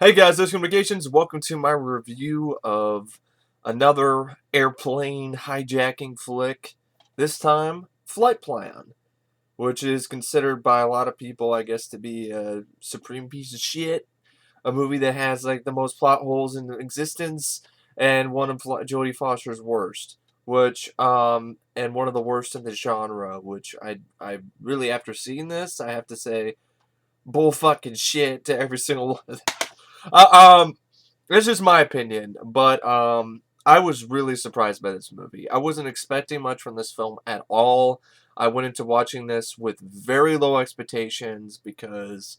Hey guys, this is Communications. Welcome to my review of another airplane hijacking flick. This time, Flightplan, which is considered by a lot of people, I guess, to be a supreme piece of shit. A movie that has like the most plot holes in existence, and one of Jodie Foster's worst. And one of the worst in the genre. Which I really, after seeing this, I have to say, bull fucking shit to every single one. Uh, this is my opinion, but I was really surprised by this movie. I wasn't expecting much from this film at all. I went into watching this with very low expectations because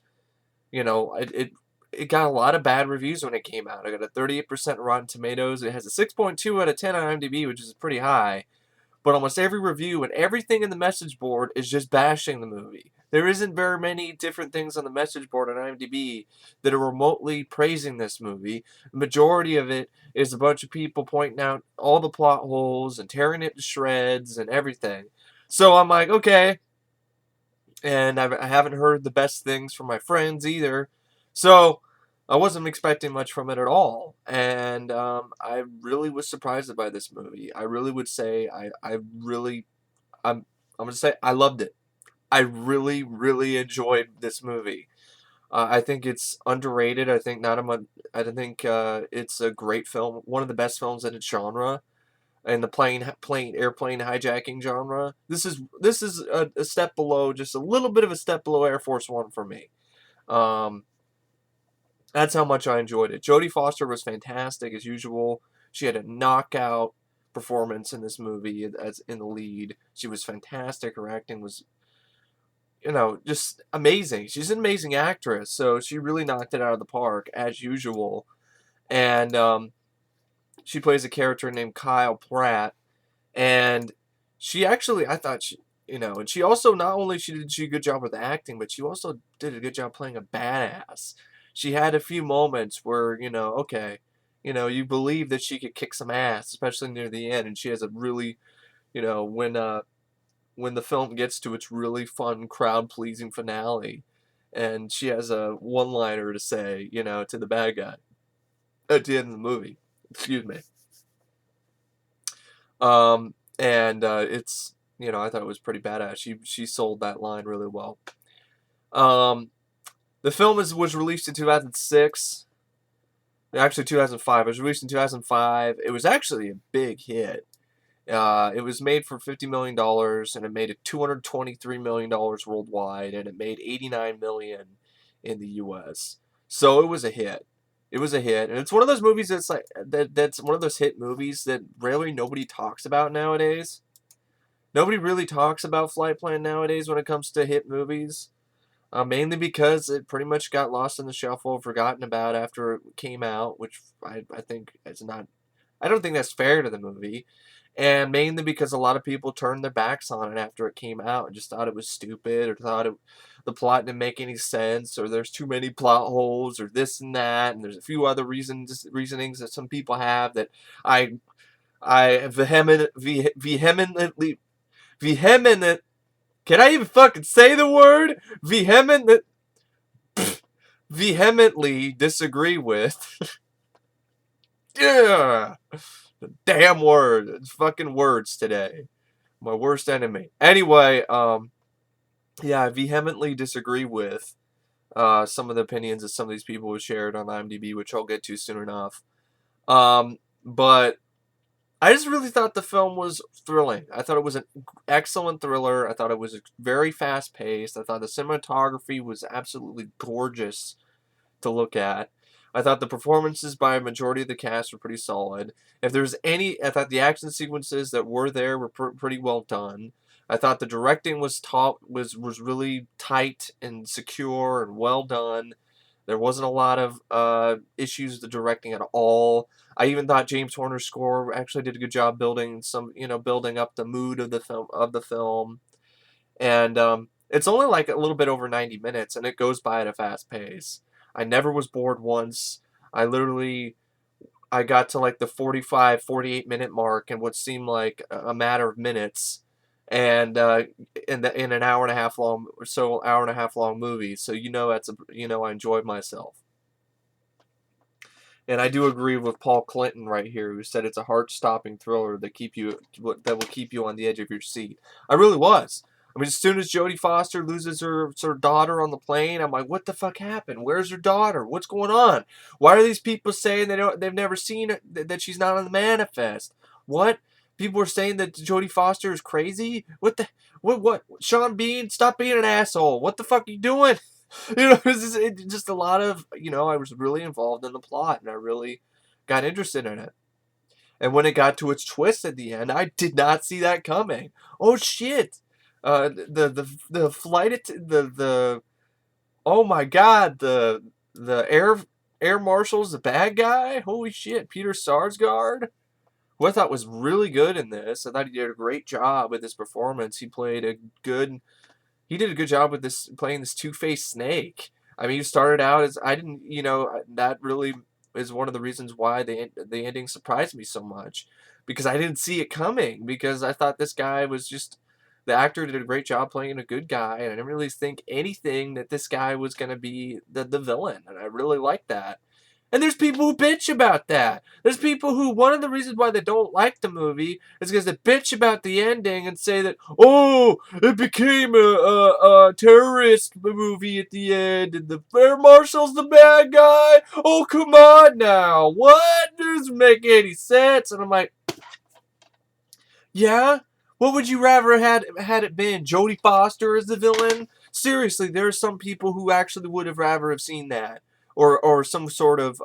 it got a lot of bad reviews when it came out. I got a 38% Rotten Tomatoes. It has a 6.2 out of 10 on IMDb, which is pretty high. But almost every review and everything in the message board is just bashing the movie. There isn't very many different things on the message board on IMDb that are remotely praising this movie. The majority of it is a bunch of people pointing out all the plot holes and tearing it to shreds and everything. So I'm like, okay. And I haven't heard the best things from my friends either. So I wasn't expecting much from it at all. And I really was surprised by this movie. I really would say I'm I'm gonna say I loved it. I really, really enjoyed this movie. I think it's underrated. I think not a mon- I think it's a great film, one of the best films in its genre, in the airplane hijacking genre. This is a step below, just a little bit of a step below Air Force One for me. Um, that's how much I enjoyed it. Jodie Foster was fantastic as usual. She had a knockout performance in this movie as in the lead. She was fantastic. Her acting was, just amazing. She's an amazing actress, so she really knocked it out of the park as usual. And she plays a character named Kyle Pratt, and she actually, I thought and she also not only did she a good job with acting, but she also did a good job playing a badass. She had a few moments where okay, you believe that she could kick some ass, especially near the end, and she has a really, you know, when the film gets to its really fun, crowd pleasing finale, and she has a one liner to say, to the bad guy at the end of the movie. Excuse me. And it's I thought it was pretty badass. She sold that line really well. Um, the film was released in 2006. Actually, 2005. It was released in 2005. It was actually a big hit. It was made for $50 million, and it made it $223 million worldwide, and it made 89 million in the U.S. So it was a hit. It was a hit, and it's one of those movies that's like that's one of those hit movies that rarely nobody talks about nowadays. Nobody really talks about Flightplan nowadays when it comes to hit movies. Mainly because it pretty much got lost in the shuffle, forgotten about after it came out, which I think is not. I don't think that's fair to the movie, and mainly because a lot of people turned their backs on it after it came out and just thought it was stupid, or thought the plot didn't make any sense, or there's too many plot holes, or this and that, and there's a few other reasonings that some people have that I I vehement can I even fucking say the word vehemently disagree with. Yeah, the damn word. It's fucking words today. My worst enemy. Anyway, yeah, I vehemently disagree with some of the opinions that some of these people have shared on IMDb, which I'll get to soon enough. But I just really thought the film was thrilling. I thought it was an excellent thriller. I thought it was very fast paced. I thought the cinematography was absolutely gorgeous to look at. I thought the performances by a majority of the cast were pretty solid. If there's any, I thought the action sequences that were there were pretty well done. I thought the directing was really tight and secure and well done. There wasn't a lot of issues with the directing at all. I even thought James Horner's score actually did a good job building up the mood of the film. And it's only like a little bit over 90 minutes, and it goes by at a fast pace. I never was bored once. I literally I got to like the 45, 48 minute mark in what seemed like a matter of minutes, and in an hour and a half long movie. So that's I enjoyed myself. And I do agree with Paul Clinton right here, who said it's a heart-stopping thriller that will keep you on the edge of your seat. I really was. I mean, as soon as Jodie Foster loses her daughter on the plane, I'm like, what the fuck happened? Where's her daughter? What's going on? Why are these people saying they've never seen it, that she's not on the manifest? What? People are saying that Jodie Foster is crazy? What? Sean Bean, stop being an asshole. What the fuck are you doing? It's just a lot of, I was really involved in the plot, and I really got interested in it. And when it got to its twist at the end, I did not see that coming. Oh shit! The flight the oh my god, the air marshal's the bad guy. Holy shit, Peter Sarsgaard, who I thought was really good in this. I thought he did a great job with his performance. He did a good job with this, playing this two-faced snake. I mean, he started out as, I didn't, that really is one of the reasons why the ending surprised me so much, because I didn't see it coming, because I thought this guy was just, the actor did a great job playing a good guy, and I didn't really think anything that this guy was going to be the villain, and I really liked that. And there's people who bitch about that. There's people who, one of the reasons why they don't like the movie is because they bitch about the ending and say that, oh, it became a terrorist movie at the end and the air marshal's the bad guy. Oh, come on now. What? It doesn't make any sense. And I'm like, yeah? What would you rather had it been? Jodie Foster as the villain? Seriously, there are some people who actually would have rather have seen that. Or some sort of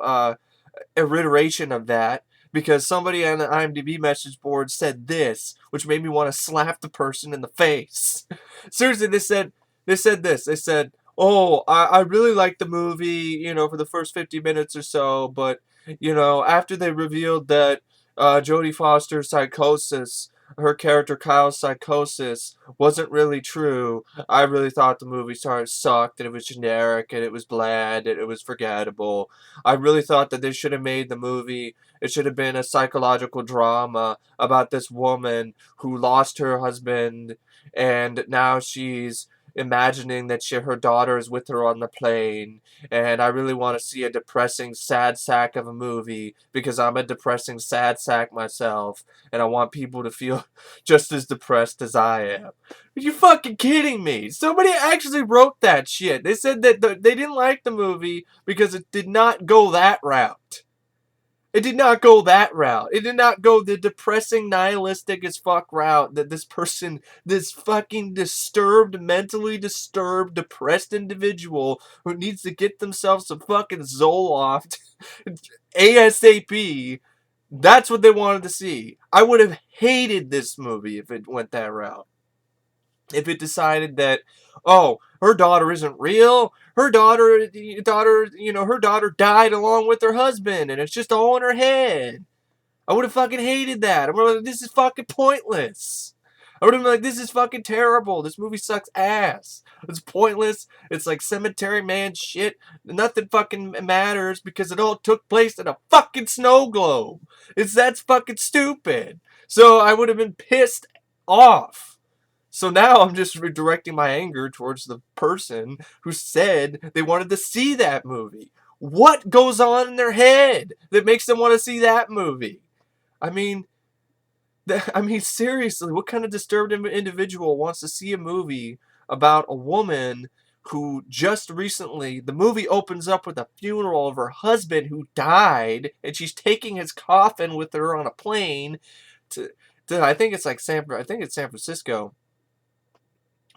iteration of that, because somebody on the IMDb message board said this, which made me want to slap the person in the face. Seriously, they said this. They said, "Oh, I really liked the movie, for the first 50 minutes or so, but after they revealed that Jodie Foster's psychosis." Her character Kyle's psychosis wasn't really true. I really thought the movie sort of sucked, and it was generic, and it was bland, and it was forgettable. I really thought that they should have made the movie, it should have been a psychological drama about this woman who lost her husband, and now she's imagining that her daughter is with her on the plane. And I really want to see a depressing, sad sack of a movie, because I'm a depressing, sad sack myself, and I want people to feel just as depressed as I am. Are you fucking kidding me? Somebody actually wrote that shit. They said that they didn't like the movie because it did not go that route. It did not go that route. It did not go the depressing, nihilistic as fuck route that this person, this fucking disturbed, mentally disturbed, depressed individual who needs to get themselves some fucking Zoloft ASAP. That's what they wanted to see. I would have hated this movie if it went that route. If it decided that, oh, her daughter isn't real, her daughter died along with her husband, and it's just all in her head. I would have fucking hated that. I would have like, this is fucking pointless. I would have been like, this is fucking terrible. This movie sucks ass. It's pointless. It's like Cemetery Man shit. Nothing fucking matters because it all took place in a fucking snow globe. That's fucking stupid. So I would have been pissed off. So now I'm just redirecting my anger towards the person who said they wanted to see that movie. What goes on in their head that makes them want to see that movie? I mean, seriously, what kind of disturbed individual wants to see a movie about a woman who just recently, the movie opens up with a funeral of her husband who died, and she's taking his coffin with her on a plane to I think it's San Francisco,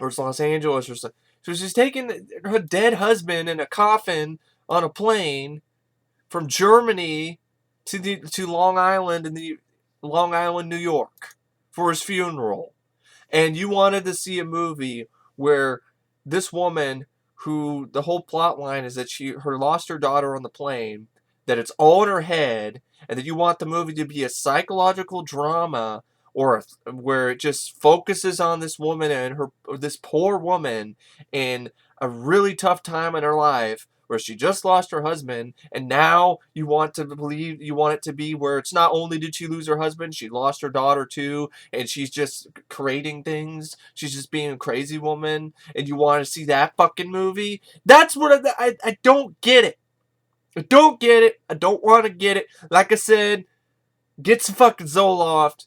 or it's Los Angeles or something. So she's taking her dead husband in a coffin on a plane from Germany to Long Island New York for his funeral. And you wanted to see a movie where this woman, who the whole plot line is that her lost her daughter on the plane, that it's all in her head, and that you want the movie to be a psychological drama, or where it just focuses on this woman and this poor woman in a really tough time in her life, where she just lost her husband, and now you want it to be where it's not only did she lose her husband, she lost her daughter too, and she's just creating things, she's just being a crazy woman, and you want to see that fucking movie? That's what I don't get it. I don't get it. I don't want to get it. Like I said, get some fucking Zoloft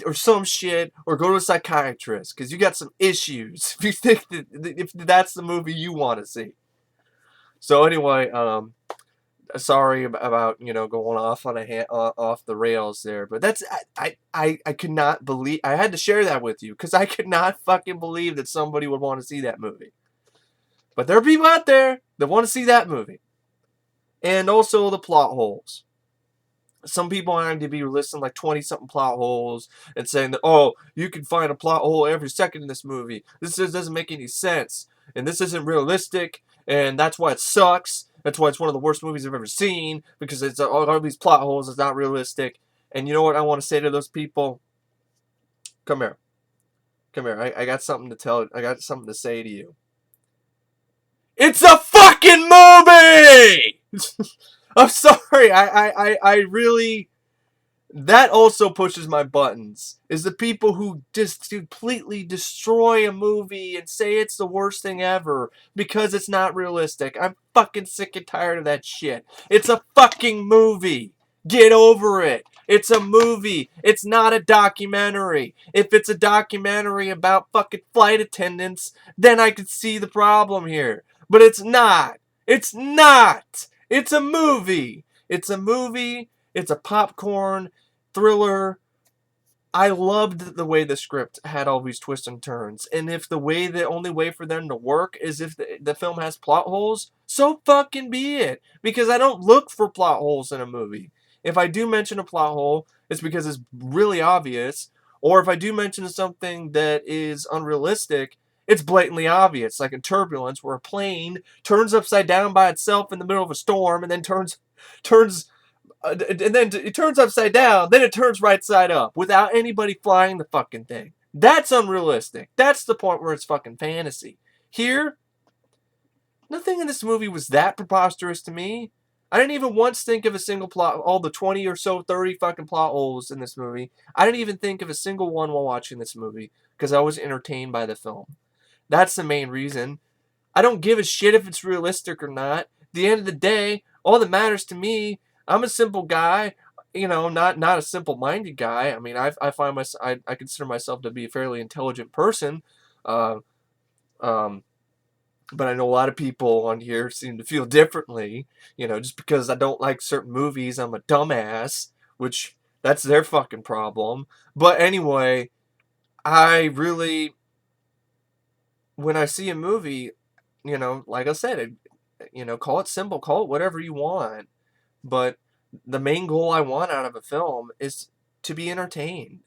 or some shit, or go to a psychiatrist because you got some issues. If you think that if that's the movie you want to see. So anyway, sorry about going off on off the rails there, but that's I could not believe I had to share that with you because I could not fucking believe that somebody would want to see that movie. But there are people out there that want to see that movie, and also the plot holes. Some people on IMDb were listing like 20-something plot holes and saying that, oh, you can find a plot hole every second in this movie. This just doesn't make any sense. And this isn't realistic. And that's why it sucks. That's why it's one of the worst movies I've ever seen. Because it's all these plot holes. It's not realistic. And you know what I want to say to those people? Come here. Come here. I got something to tell. I got something to say to you. It's a fucking movie! I'm sorry. I really... That also pushes my buttons, is the people who just completely destroy a movie and say it's the worst thing ever because it's not realistic. I'm fucking sick and tired of that shit. It's a fucking movie. Get over it. It's a movie. It's not a documentary. If it's a documentary about fucking flight attendants, then I could see the problem here. But it's not. It's not. It's a movie. It's a movie. It's a popcorn thriller. I loved the way the script had all these twists and turns. And if the only way for them to work is if the film has plot holes, so fucking be it. Because I don't look for plot holes in a movie. If I do mention a plot hole, it's because it's really obvious. Or if I do mention something that is unrealistic, it's blatantly obvious. Like in Turbulence, where a plane turns upside down by itself in the middle of a storm and then turns and then it turns upside down, then it turns right side up without anybody flying the fucking thing. That's unrealistic. That's the point where it's fucking fantasy. Here, nothing in this movie was that preposterous to me. I didn't even once think of a single plot, all the 20 or so, 30 fucking plot holes in this movie. I didn't even think of a single one while watching this movie because I was entertained by the film. That's the main reason. I don't give a shit if it's realistic or not. At the end of the day, all that matters to me, I'm a simple guy, not a simple-minded guy. I mean, I consider myself to be a fairly intelligent person, uh, um, but I know a lot of people on here seem to feel differently. Just because I don't like certain movies, I'm a dumbass, which that's their fucking problem. But anyway, I really, when I see a movie, like I said, call it simple, call it whatever you want. But the main goal I want out of a film is to be entertained.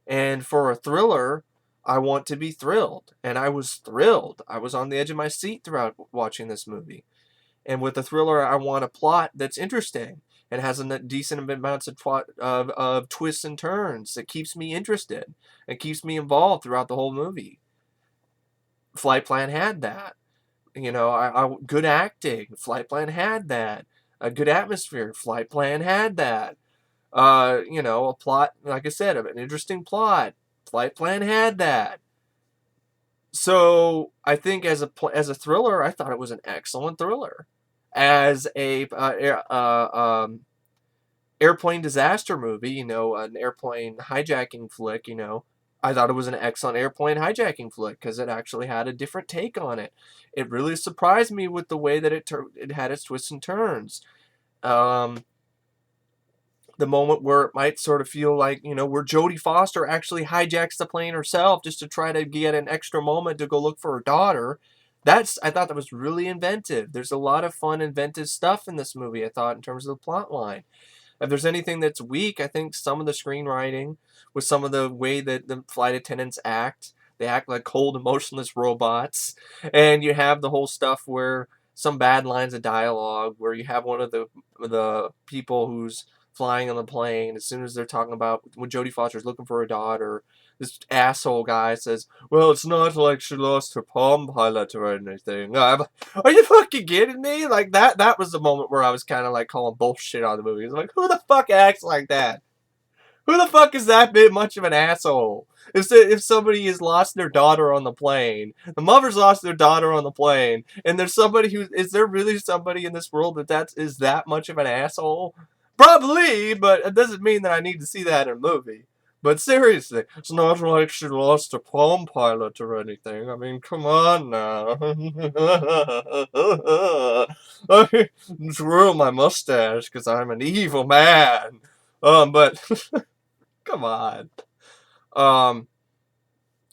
And for a thriller, I want to be thrilled. And I was thrilled. I was on the edge of my seat throughout watching this movie. And with a thriller, I want a plot that's interesting and has a decent amounts of twists and turns that keeps me interested and keeps me involved throughout the whole movie. Flightplan had that. Good acting. Flightplan had that. A good atmosphere. Flightplan had that. A plot, like I said, an interesting plot. Flightplan had that. So I think as a thriller, I thought it was an excellent thriller. As a airplane disaster movie, an airplane hijacking flick, I thought it was an excellent airplane hijacking flick because it actually had a different take on it. It really surprised me with the way that it had its twists and turns. The moment where it might sort of feel like, where Jodie Foster actually hijacks the plane herself just to try to get an extra moment to go look for her daughter. I thought that was really inventive. There's a lot of fun, inventive stuff in this movie, I thought, in terms of the plot line. If there's anything that's weak, I think some of the screenwriting, with some of the way that the flight attendants act. They act like cold, emotionless robots. And you have the whole stuff where some bad lines of dialogue, where you have one of the people who's flying on the plane, as soon as they're talking about when Jodie Foster's looking for her daughter, this asshole guy says, well, it's not like she lost her Palm Pilot or anything. Are you fucking kidding me? Like, that was the moment where I was kind of like calling bullshit on the movie. I was like, who the fuck acts like that? Who the fuck is that bit much of an asshole? If somebody has lost their daughter on the plane, the mother's lost their daughter on the plane, and there's somebody who is there really somebody in this world that is that much of an asshole? Probably, but it doesn't mean that I need to see that in a movie. But seriously, it's not like she lost a Palm Pilot or anything. I mean, come on now. I twirl my mustache because I'm an evil man. But come on.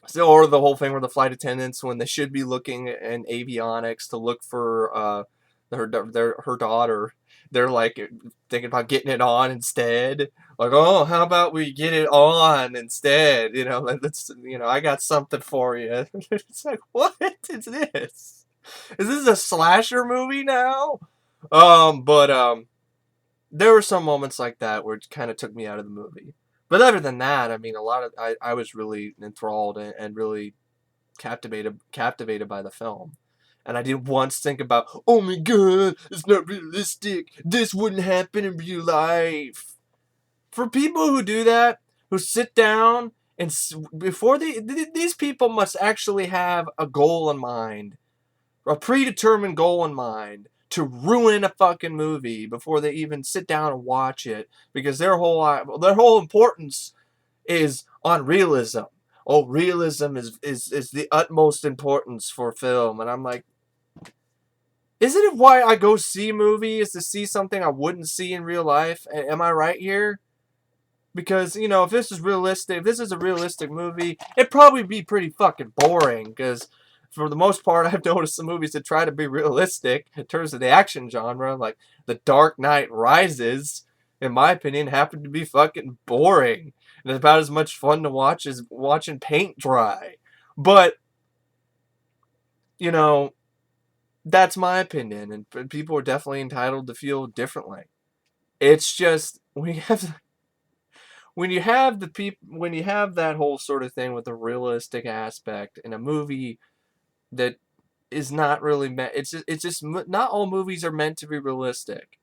So, or the whole thing where the flight attendants, when they should be looking in avionics to look for her daughter, they're like thinking about getting it on instead. Like, oh, how about we get it on instead? Let's I got something for you. It's like, what is this? Is this a slasher movie now? But there were some moments like that where it kind of took me out of the movie. But other than that, I mean, I was really enthralled and really captivated by the film. And I didn't once think about, oh my god, it's not realistic. This wouldn't happen in real life. For people who do that, who sit down and before these people must actually have a goal in mind, a predetermined goal in mind to ruin a fucking movie before they even sit down and watch it, because their whole importance is on realism. Oh, realism is the utmost importance for film. And I'm like, isn't it why I go see movies, to see something I wouldn't see in real life? Am I right here? Because, if this is realistic, if this is a realistic movie, it'd probably be pretty fucking boring. Because for the most part, I've noticed some movies that try to be realistic in terms of the action genre, like The Dark Knight Rises, in my opinion, happen to be fucking boring. And it's about as much fun to watch as watching paint dry. But, that's my opinion. And people are definitely entitled to feel differently. It's just, when you have that whole sort of thing with a realistic aspect in a movie that is not really meant, it's just not all movies are meant to be realistic.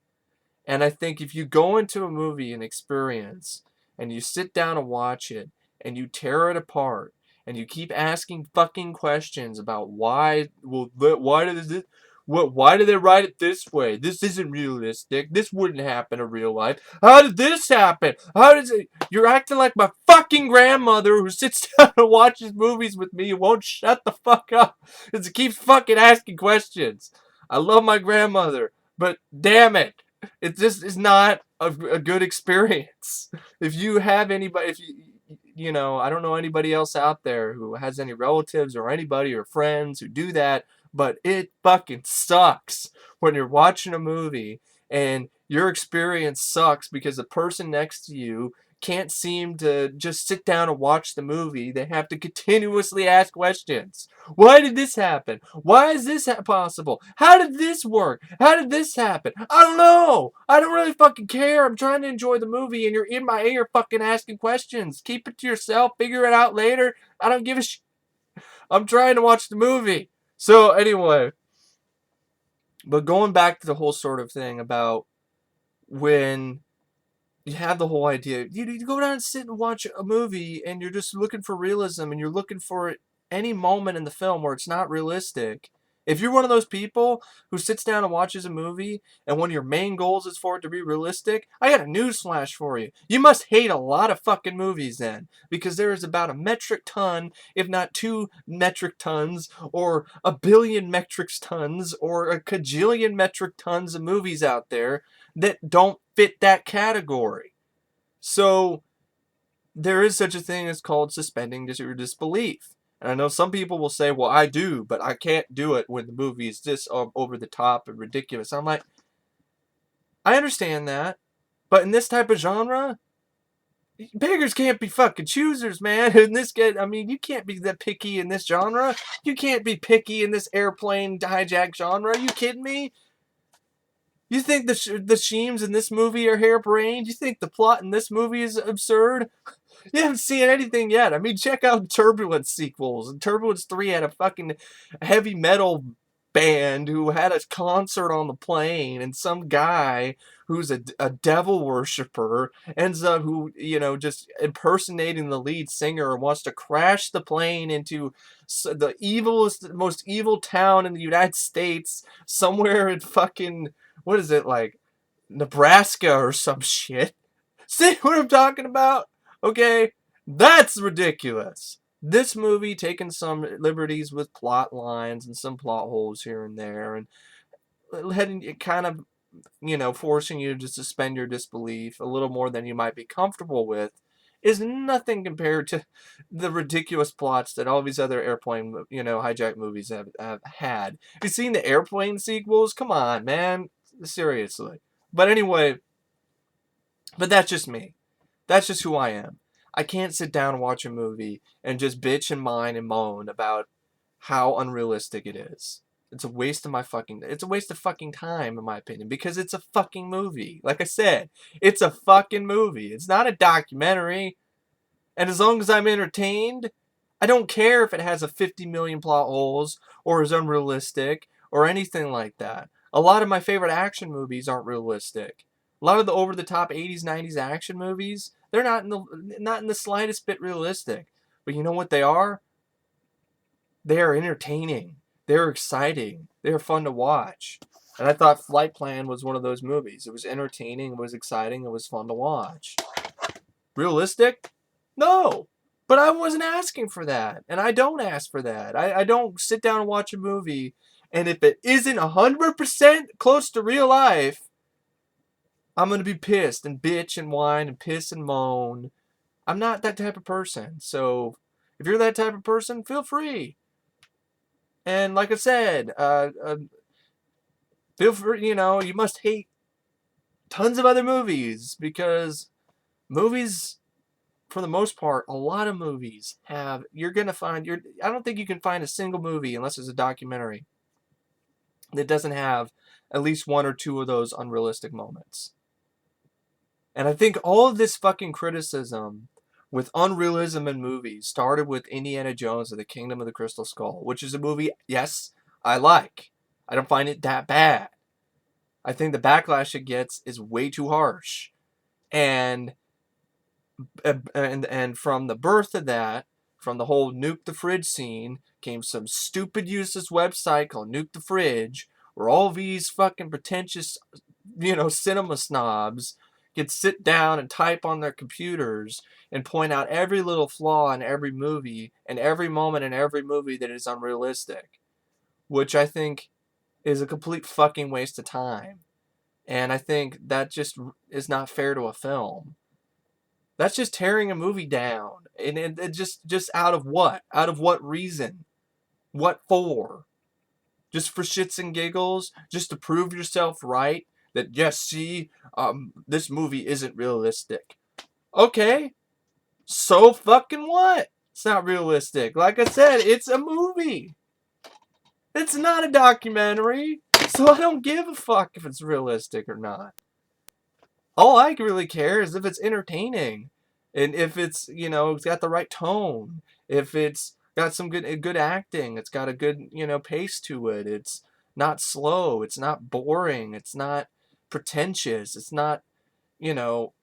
And I think if you go into a movie and experience and you sit down and watch it and you tear it apart and you keep asking fucking questions about why did they write it this way? This isn't realistic. This wouldn't happen in real life. How did this happen? How does it? You're acting like my fucking grandmother who sits down and watches movies with me and won't shut the fuck up because it keeps fucking asking questions. I love my grandmother, but damn it. It just is not a good experience. If you have anybody, I don't know anybody else out there who has any relatives or anybody or friends who do that, but it fucking sucks when you're watching a movie and your experience sucks because the person next to you can't seem to just sit down and watch the movie. They have to continuously ask questions. Why did this happen? Why is this possible? How did this work? How did this happen? I don't know. I don't really fucking care. I'm trying to enjoy the movie and you're in my ear fucking asking questions. Keep it to yourself. Figure it out later. I don't give a shit. I'm trying to watch the movie. So anyway, but going back to the whole sort of thing about when you have the whole idea, you go down and sit and watch a movie and you're just looking for realism and you're looking for any moment in the film where it's not realistic. If you're one of those people who sits down and watches a movie and one of your main goals is for it to be realistic, I got a newsflash for you. You must hate a lot of fucking movies then, because there is about a metric ton, if not 2 metric tons, or a billion metric tons, or a cajillion metric tons of movies out there that don't fit that category. So there is such a thing as called suspending your disbelief. And I know some people will say, well, I do, but I can't do it when the movie is this over the top and ridiculous. I'm like, I understand that, but in this type of genre, beggars can't be fucking choosers, man. You can't be that picky in this genre. You can't be picky in this airplane hijack genre. Are you kidding me? You think the Sheems in this movie are harebrained? You think the plot in this movie is absurd? You haven't seen anything yet. Check out Turbulence sequels. And Turbulence 3 had a fucking heavy metal band who had a concert on the plane, and some guy who's a devil worshiper ends up who, just impersonating the lead singer and wants to crash the plane into the evilest, most evil town in the United States, somewhere in fucking, what is it, like Nebraska or some shit. See what I'm talking about? Okay, that's ridiculous. This movie taking some liberties with plot lines and some plot holes here and there, and heading it kind of, forcing you to suspend your disbelief a little more than you might be comfortable with, is nothing compared to the ridiculous plots that all these other airplane, hijack movies have had. Have you seen the airplane sequels? Come on, man. Seriously. But anyway, but that's just me. That's just who I am. I can't sit down and watch a movie and just bitch and whine and moan about how unrealistic it is. It's a waste of it's a waste of fucking time, in my opinion, because it's a fucking movie. Like I said, it's a fucking movie. It's not a documentary. And as long as I'm entertained, I don't care if it has a 50 million plot holes or is unrealistic or anything like that. A lot of my favorite action movies aren't realistic. A lot of the over-the-top 80s, 90s action movies, they're not in the slightest bit realistic. But you know what they are? They are entertaining. They're exciting. They're fun to watch. And I thought Flightplan was one of those movies. It was entertaining, it was exciting, it was fun to watch. Realistic? No. But I wasn't asking for that. And I don't ask for that. I don't sit down and watch a movie, and if it isn't 100% close to real life, I'm going to be pissed and bitch and whine and piss and moan. I'm not that type of person. So if you're that type of person, feel free. And like I said, feel free, you must hate tons of other movies, because movies, for the most part, a lot of movies you're going to find, I don't think you can find a single movie, unless it's a documentary, that doesn't have at least one or two of those unrealistic moments. And I think all of this fucking criticism with unrealism in movies started with Indiana Jones and the Kingdom of the Crystal Skull, which is a movie, yes, I like. I don't find it that bad. I think the backlash it gets is way too harsh. And from the birth of that, from the whole nuke the fridge scene, came some stupid useless website called Nuke the Fridge, where all these fucking pretentious, cinema snobs could sit down and type on their computers and point out every little flaw in every movie and every moment in every movie that is unrealistic, which I think is a complete fucking waste of time. And I think that just is not fair to a film. That's just tearing a movie down. And it just out of what? Out of what reason? What for? Just for shits and giggles? Just to prove yourself right? That, yes, see, this movie isn't realistic. Okay. So fucking what? It's not realistic. Like I said, it's a movie. It's not a documentary. So I don't give a fuck if it's realistic or not. All I really care is if it's entertaining, and if it's, it's got the right tone, if it's got some good acting, it's got a good, pace to it, it's not slow, it's not boring, it's not pretentious, it's not, you know,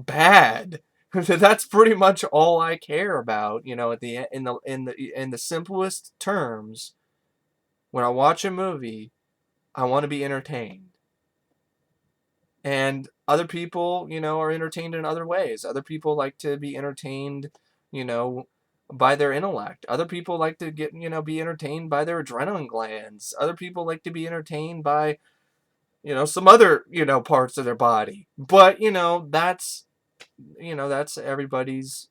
bad. That's pretty much all I care about, at the in the simplest terms. When I watch a movie, I want to be entertained. And other people, are entertained in other ways. Other people like to be entertained, by their intellect. Other people like to be entertained by their adrenaline glands. Other people like to be entertained by, some other, parts of their body. But, that's everybody's,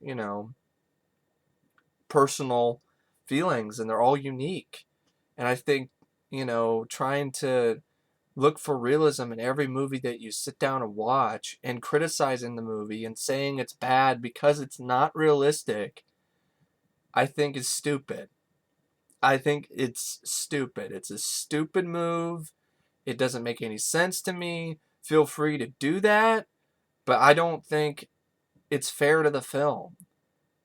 personal feelings, and they're all unique. And I think, trying to look for realism in every movie that you sit down and watch, and criticizing the movie and saying it's bad because it's not realistic, I think is stupid. I think it's stupid. It's a stupid move. It doesn't make any sense to me. Feel free to do that, but I don't think it's fair to the film,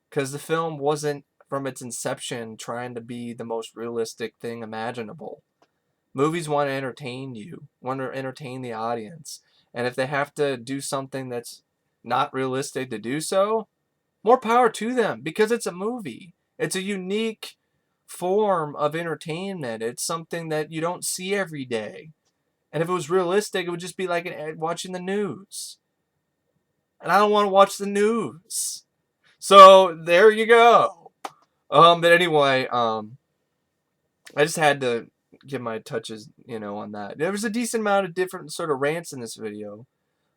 because the film wasn't from its inception trying to be the most realistic thing imaginable. Movies want to entertain you, want to entertain the audience. And if they have to do something that's not realistic to do so, more power to them, because it's a movie. It's a unique form of entertainment. It's something that you don't see every day. And if it was realistic, it would just be like watching the news. And I don't want to watch the news. So there you go. But anyway, I just had to give my touches, on that. There was a decent amount of different sort of rants in this video,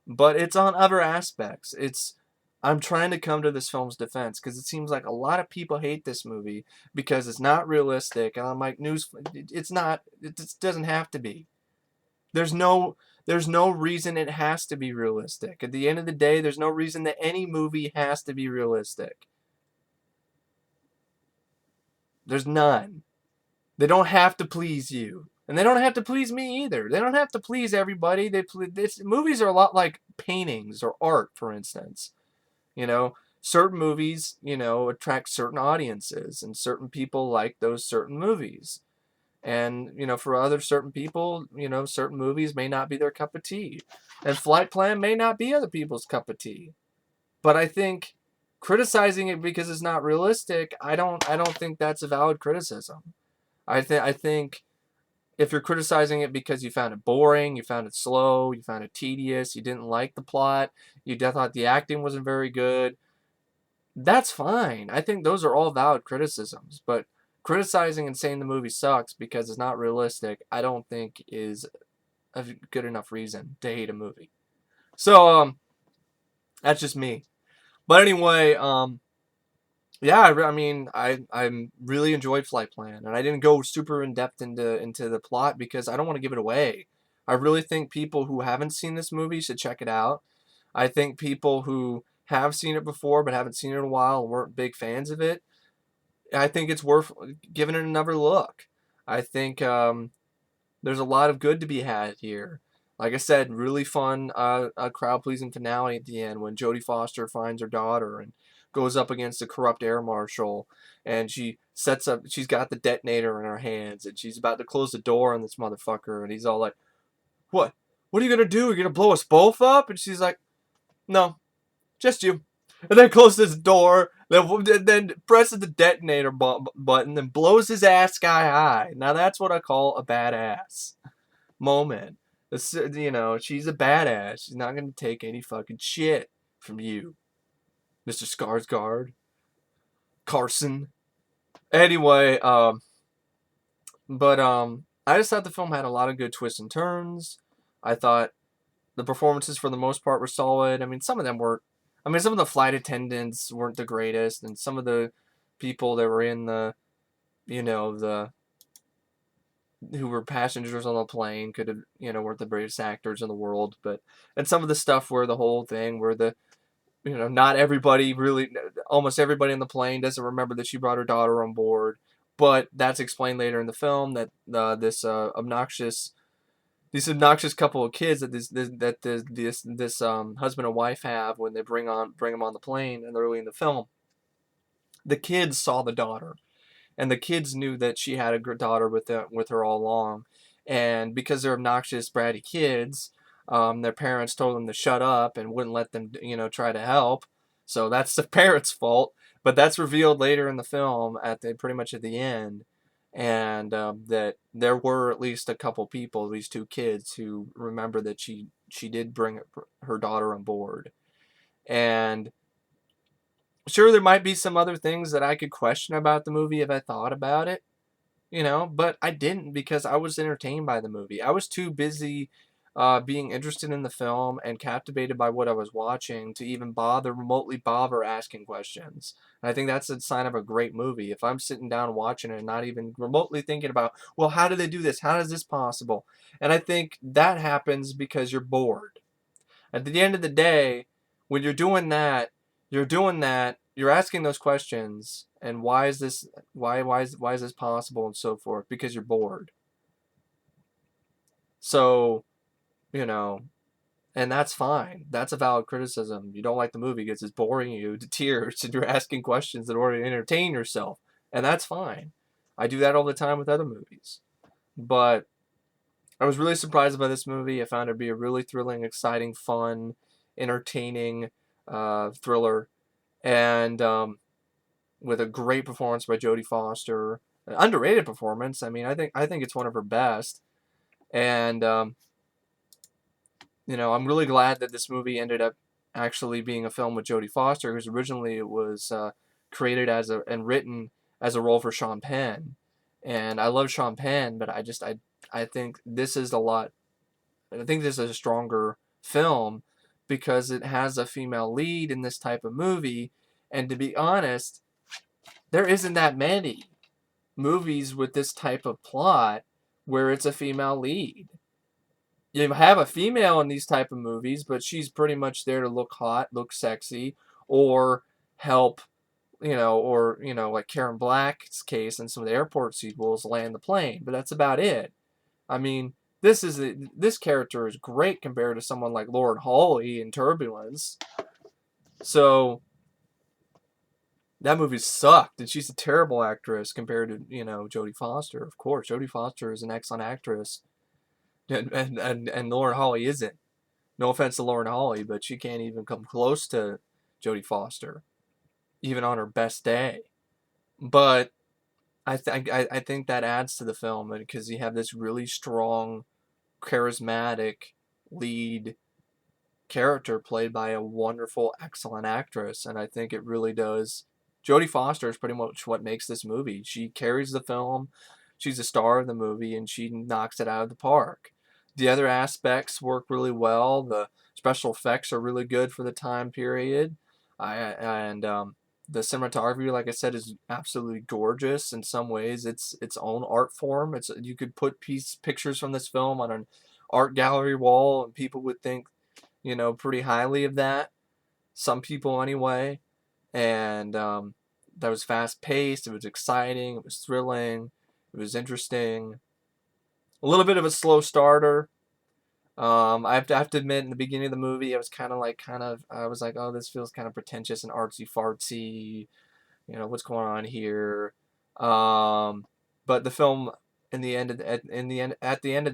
but it's on other aspects. I'm trying to come to this film's defense because it seems like a lot of people hate this movie because it's not realistic, and I'm like, it's not. It just doesn't have to be. There's no reason it has to be realistic. At the end of the day, there's no reason that any movie has to be realistic. There's none. They don't have to please you. And they don't have to please me either. They don't have to please everybody. Movies are a lot like paintings or art, for instance. Certain movies, attract certain audiences, and certain people like those certain movies. And, for other certain people, certain movies may not be their cup of tea. And Flightplan may not be other people's cup of tea. But I think criticizing it because it's not realistic, I don't think that's a valid criticism. I think if you're criticizing it because you found it boring, you found it slow, you found it tedious, you didn't like the plot, you thought the acting wasn't very good, that's fine. I think those are all valid criticisms. But criticizing and saying the movie sucks because it's not realistic, I don't think is a good enough reason to hate a movie. So, that's just me. But anyway, yeah, I really enjoyed Flightplan, and I didn't go super in depth into the plot because I don't want to give it away. I really think people who haven't seen this movie should check it out. I think people who have seen it before but haven't seen it in a while and weren't big fans of it, I think it's worth giving it another look. I think there's a lot of good to be had here. Like I said, really fun, crowd-pleasing finale at the end when Jodie Foster finds her daughter and goes up against a corrupt air marshal, and she's got the detonator in her hands, and she's about to close the door on this motherfucker, and he's all like, "What? What are you gonna do? You're gonna blow us both up?" And she's like, "No, just you." And then closes the door, then presses the detonator button and blows his ass sky high. Now that's what I call a badass moment. She's a badass. She's not going to take any fucking shit from you, Mr. Sarsgaard. Carson. Anyway, I just thought the film had a lot of good twists and turns. I thought the performances for the most part were solid. I mean, some of them weren't. I mean, some of the flight attendants weren't the greatest, and some of the people that were in the who were passengers on the plane could have, weren't the greatest actors in the world. And some of the stuff where the whole thing where not everybody really, almost everybody on the plane doesn't remember that she brought her daughter on board. But that's explained later in the film that this obnoxious couple of kids that this husband and wife have when they bring them on the plane and early in the film, the kids saw the daughter. And the kids knew that she had a daughter with her all along. And because they're obnoxious, bratty kids, their parents told them to shut up and wouldn't let them, try to help. So that's the parents' fault. But that's revealed later in the film pretty much at the end. And that there were at least a couple people, these two kids, who remember that she did bring her daughter on board. And sure, there might be some other things that I could question about the movie if I thought about it, but I didn't because I was entertained by the movie. I was too busy being interested in the film and captivated by what I was watching to even remotely bother asking questions. And I think that's a sign of a great movie. If I'm sitting down watching it and not even remotely thinking about, well, how do they do this? How is this possible? And I think that happens because you're bored. At the end of the day, when you're doing that, you're asking those questions, and why is this possible and so forth, because you're bored. So, and that's fine. That's a valid criticism. You don't like the movie because it's boring you to tears and you're asking questions in order to entertain yourself. And that's fine. I do that all the time with other movies. But I was really surprised by this movie. I found it to be a really thrilling, exciting, fun, entertaining thriller. And with a great performance by Jodie Foster. An underrated performance. I mean, I think it's one of her best. And I'm really glad that this movie ended up actually being a film with Jodie Foster, because originally it was created and written as a role for Sean Penn. And I love Sean Penn, but I think this is a lot. I think this is a stronger film because it has a female lead in this type of movie. And to be honest, there isn't that many movies with this type of plot where it's a female lead. You have a female in these type of movies, but she's pretty much there to look hot, look sexy, or help, like Karen Black's case in some of the airport sequels, land the plane. But that's about it. I mean, this character is great compared to someone like Lauren Holly in Turbulence. So that movie sucked, and she's a terrible actress compared to Jodie Foster. Of course, Jodie Foster is an excellent actress, and Lauren Holly isn't. No offense to Lauren Holly, but she can't even come close to Jodie Foster, even on her best day. But I think that adds to the film because you have this really strong, charismatic lead character played by a wonderful, excellent actress, and I think it really does. Jodie Foster is pretty much what makes this movie. She carries the film. She's a star of the movie, and she knocks it out of the park. The other aspects work really well. The special effects are really good for the time period. And the cinematography, like I said, is absolutely gorgeous. In some ways, it's its own art form. You could put pictures from this film on an art gallery wall, and people would think, pretty highly of that. Some people, anyway. And that was fast paced. It was exciting. It was thrilling. It was interesting. A little bit of a slow starter. I have to admit, in the beginning of the movie, I was I was like, oh, this feels kind of pretentious and artsy fartsy. What's going on here? But the film, at the end of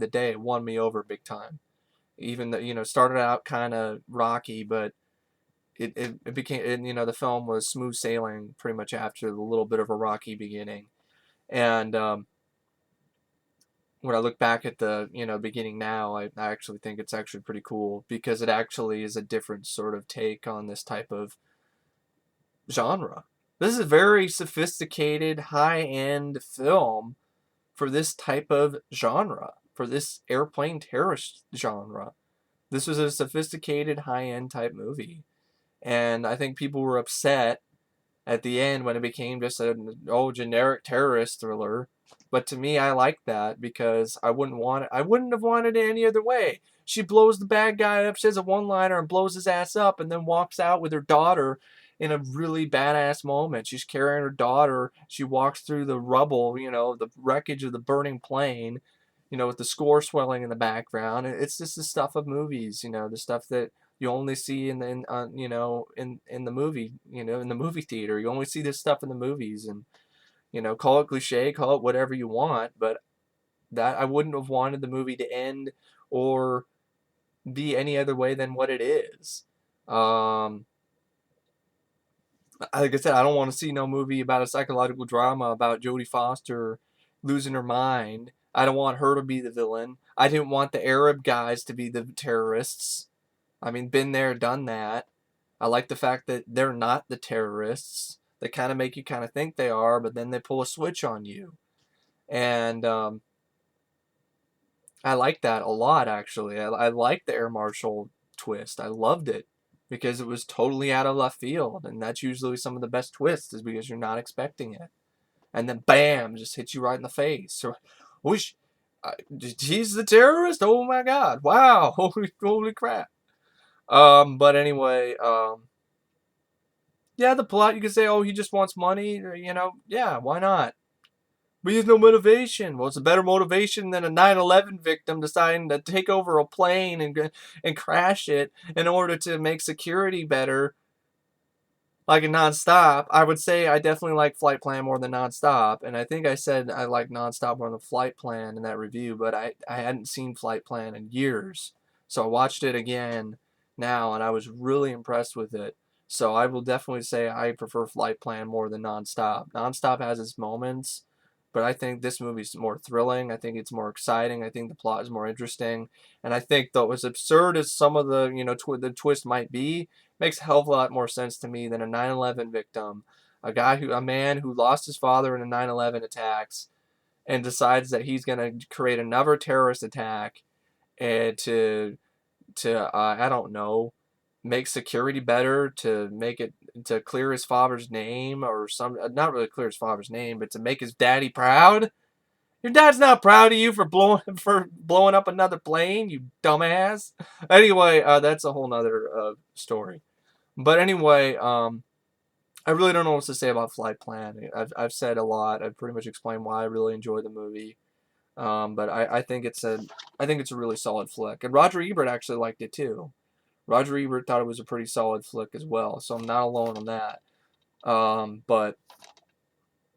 the day, it won me over big time. Even though, started out kind of rocky, but it became, the film was smooth sailing pretty much after the little bit of a rocky beginning. And when I look back at the beginning now, I actually think it's actually pretty cool because it actually is a different sort of take on this type of genre. This is a very sophisticated, high-end film for this type of genre, for this airplane terrorist genre. This was a sophisticated, high-end type movie. And I think people were upset at the end when it became just an generic terrorist thriller. But to me, I like that because I wouldn't have wanted it any other way. She blows the bad guy up, says a one-liner, and blows his ass up, and then walks out with her daughter in a really badass moment. She's carrying her daughter. She walks through the rubble, the wreckage of the burning plane, with the score swelling in the background. It's just the stuff of movies, the stuff that you only see in the movie, in the movie theater. You only see this stuff in the movies, and call it cliche, call it whatever you want, but that I wouldn't have wanted the movie to end or be any other way than what it is. Like I said, I don't want to see no movie about a psychological drama about Jodie Foster losing her mind. I don't want her to be the villain. I didn't want the Arab guys to be the terrorists. I mean, been there, done that. I like the fact that they're not the terrorists. They kind of make you kind of think they are, but then they pull a switch on you. And I like that a lot, actually. I like the Air Marshal twist. I loved it because it was totally out of left field. And that's usually some of the best twists, is because you're not expecting it. And then, bam, just hits you right in the face. Or, he's the terrorist? Oh, my God. Wow. Holy crap. But anyway, yeah, the plot, you could say, oh, he just wants money, or, yeah, why not? But he has no motivation. Well, it's a better motivation than a 9/11 victim deciding to take over a plane and crash it in order to make security better like a Nonstop, I would say I definitely like Flightplan more than Nonstop, and I think I said I like Nonstop more than Flightplan in that review, but I hadn't seen Flightplan in years, so I watched it again now, and I was really impressed with it. So I will definitely say I prefer Flightplan more than Nonstop. Nonstop has its moments, but I think this movie's more thrilling. I think it's more exciting. I think the plot is more interesting, and I think though as absurd as some of the the twist might be, makes a hell of a lot more sense to me than a 9/11 victim, a man who lost his father in the 9/11 attacks and decides that he's gonna create another terrorist attack and to I don't know, make security better, to make it to clear his father's name or some not really clear his father's name, but to make his daddy proud. Your dad's not proud of you for blowing up another plane, you dumbass. Anyway, that's a whole nother story. But anyway, I really don't know what to say about Flight Plan. I've said a lot. I've pretty much explained why I really enjoy the movie. But I think it's a really solid flick. And Roger Ebert actually liked it too. Roger Ebert thought it was a pretty solid flick as well. So I'm not alone on that. But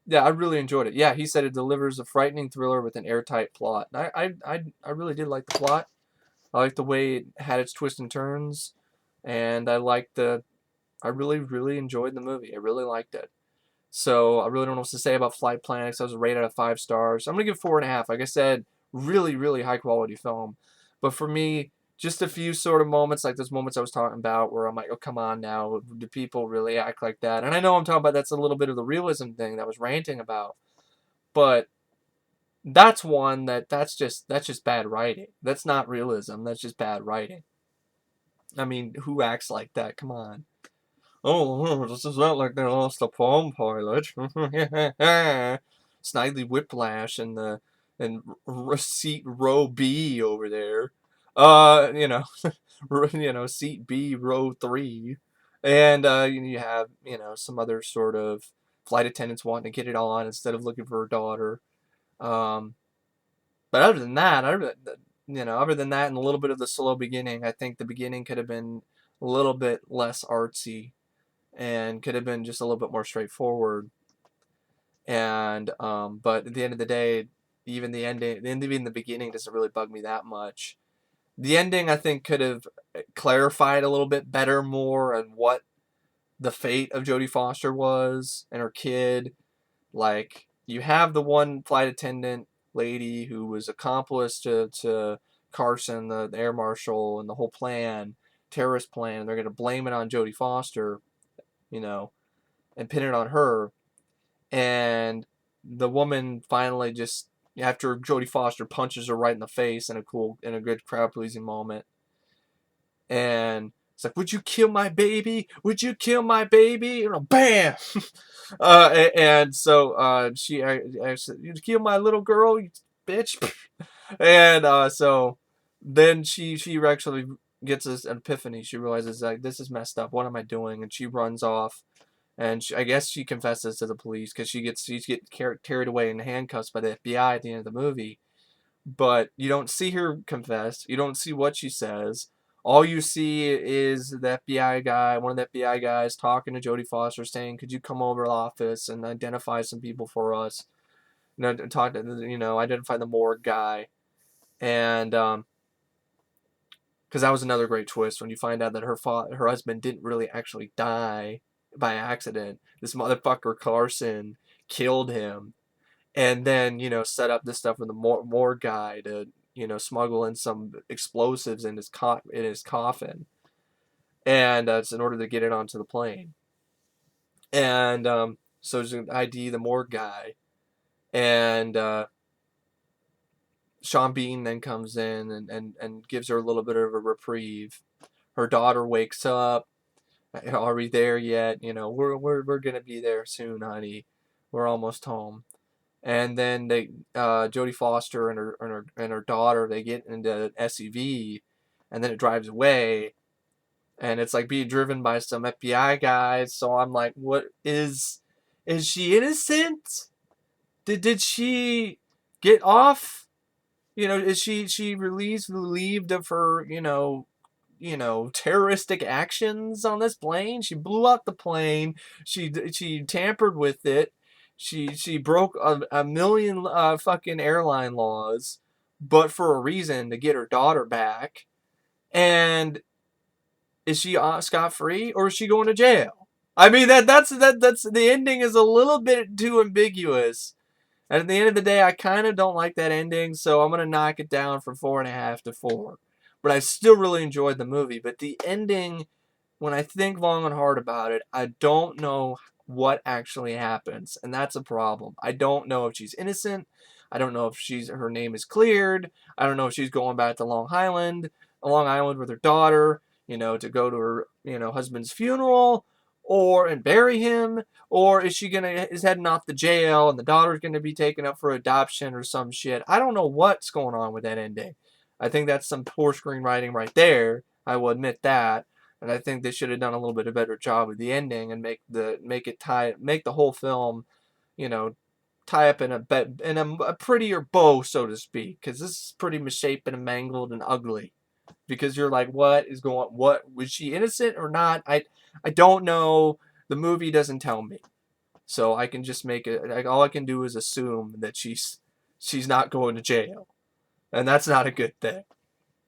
yeah, I really enjoyed it. Yeah, he said it delivers a frightening thriller with an airtight plot. I really did like the plot. I liked the way it had its twists and turns, and I really, really enjoyed the movie. I really liked it. So I really don't know what to say about Flight Plan. I was rated out of 5 stars. I'm gonna give 4.5. Like I said, really, really high quality film. But for me, just a few sort of moments, like those moments I was talking about, where I'm like, oh come on now, do people really act like that? And I know I'm talking about that's a little bit of the realism thing that I was ranting about, but that's one that's just bad writing. That's not realism. That's just bad writing. I mean, who acts like that? Come on. Oh, this is not like they lost a Palm Pilot. Snidely Whiplash and seat row B over there. Seat B row 3, and you have some other sort of flight attendants wanting to get it on instead of looking for her daughter. Um, but other than that, other than that, and a little bit of the slow beginning, I think the beginning could have been a little bit less artsy and could have been just a little bit more straightforward. And but at the end of the day, even the ending, even the beginning doesn't really bug me that much. The ending, I think, could have clarified a little bit better more on what the fate of Jodie Foster was and her kid. Like, you have the one flight attendant lady who was accomplice to Carson, the air marshal, and the whole plan, terrorist plan. They're going to blame it on Jodie Foster, you know, and pin it on her. And the woman finally just, after Jodie Foster punches her right in the face in a good crowd pleasing moment, and it's like, "Would you kill my baby? Would you kill my baby?" And bam. And so I said, "You kill my little girl, you bitch." And so then she actually gets this epiphany. She realizes, like, this is messed up. What am I doing? And she runs off. And I guess she confesses to the police because she's get carried away in handcuffs by the FBI at the end of the movie. But you don't see her confess. You don't see what she says. All you see is the FBI guy, one of the FBI guys, talking to Jodie Foster, saying, "Could you come over to the office and identify some people for us? Identify the morgue guy." And because that was another great twist when you find out that her husband didn't really actually die by accident. This motherfucker Carson killed him, and then set up this stuff with the morgue guy to smuggle in some explosives in his coffin, and it's in order to get it onto the plane. And so there's an ID the morgue guy, and Sean Bean then comes in and gives her a little bit of a reprieve. Her daughter wakes up. Are we there yet? We're gonna be there soon, honey. We're almost home. And then Jodie Foster and her daughter, they get into an SUV, and then it drives away, and it's like being driven by some FBI guys. So I'm like, what is she innocent? Did she get off? Is she relieved of her you know, terroristic actions on this plane. She blew up the plane. She tampered with it. She broke a million fucking airline laws, but for a reason, to get her daughter back. And is she scot-free, or is she going to jail? I mean, that's the ending is a little bit too ambiguous. And at the end of the day, I kind of don't like that ending, so I'm going to knock it down from 4.5 to 4. But I still really enjoyed the movie. But the ending, when I think long and hard about it, I don't know what actually happens. And that's a problem. I don't know if she's innocent. I don't know if her name is cleared. I don't know if she's going back to Long Island with her daughter, you know, to go to her, you know, husband's funeral and bury him. Or is heading off to jail and the daughter's gonna be taken up for adoption or some shit? I don't know what's going on with that ending. I think that's some poor screenwriting right there. I will admit that. And I think they should have done a little bit of a better job with the ending and make the whole film, you know, tie up in a prettier bow, so to speak, because this is pretty misshapen and mangled and ugly. Because you're like, what was she innocent or not? I don't know. The movie doesn't tell me. So I can just make it, like, all I can do is assume that she's not going to jail. And that's not a good thing.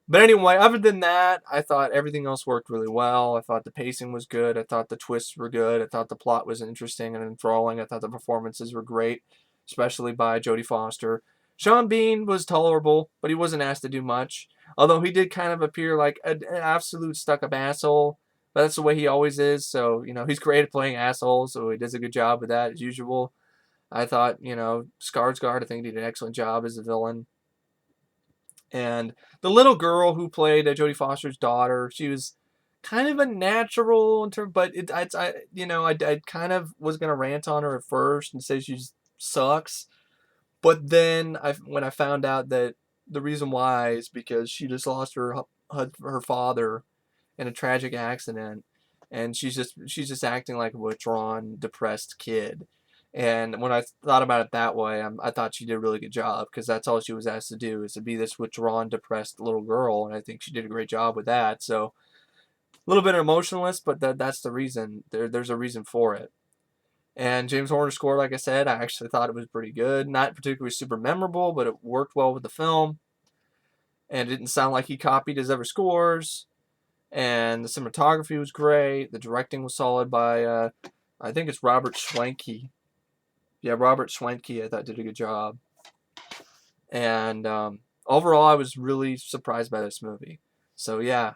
But anyway, other than that, I thought everything else worked really well. I thought the pacing was good. I thought the twists were good. I thought the plot was interesting and enthralling. I thought the performances were great, especially by Jodie Foster. Sean Bean was tolerable, but he wasn't asked to do much. Although he did kind of appear like an absolute stuck-up asshole. But that's the way he always is. So, you know, he's great at playing assholes, so he does a good job with that as usual. I thought, you know, Sarsgaard, I think, did an excellent job as a villain. And the little girl who played Jodie Foster's daughter, she was kind of a natural in terms, but I kind of was gonna rant on her at first and say she sucks, but then when I found out that the reason why is because she just lost her father in a tragic accident, and she's just acting like a withdrawn, depressed kid. And when I thought about it that way, I thought she did a really good job, because that's all she was asked to do, is to be this withdrawn, depressed little girl, and I think she did a great job with that. So a little bit emotionless, but that's the reason. There's a reason for it. And James Horner's score, like I said, I actually thought it was pretty good. Not particularly super memorable, but it worked well with the film. And it didn't sound like he copied his other scores. And the cinematography was great. The directing was solid by, I think it's Robert Schwentke. Yeah, Robert Schwentke, I thought, did a good job. And overall, I was really surprised by this movie. So yeah,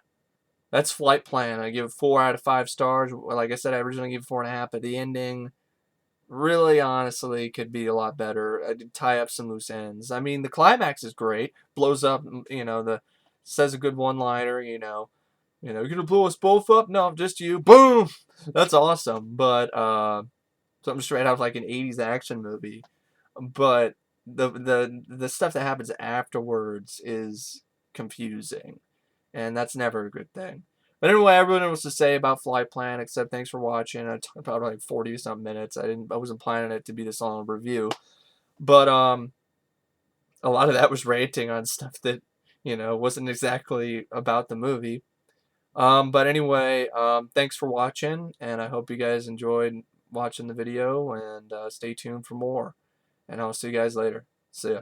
that's Flightplan. I give it 4 out of 5 stars. Like I said, I originally gave it 4.5, but the ending really, honestly, could be a lot better. I did tie up some loose ends. I mean, the climax is great. Blows up, you know, says a good one-liner, you know, you're gonna blow us both up? No, just you. Boom! That's awesome. But something straight out of like an 80s action movie. But the stuff that happens afterwards is confusing. And that's never a good thing. But anyway, I really don't know what to say about Flightplan, except thanks for watching. I talked about like 40-something minutes. I wasn't planning it to be this long a review. But a lot of that was ranting on stuff that, you know, wasn't exactly about the movie. But anyway, thanks for watching, and I hope you guys enjoyed watching the video, and stay tuned for more. And I'll see you guys later. See ya.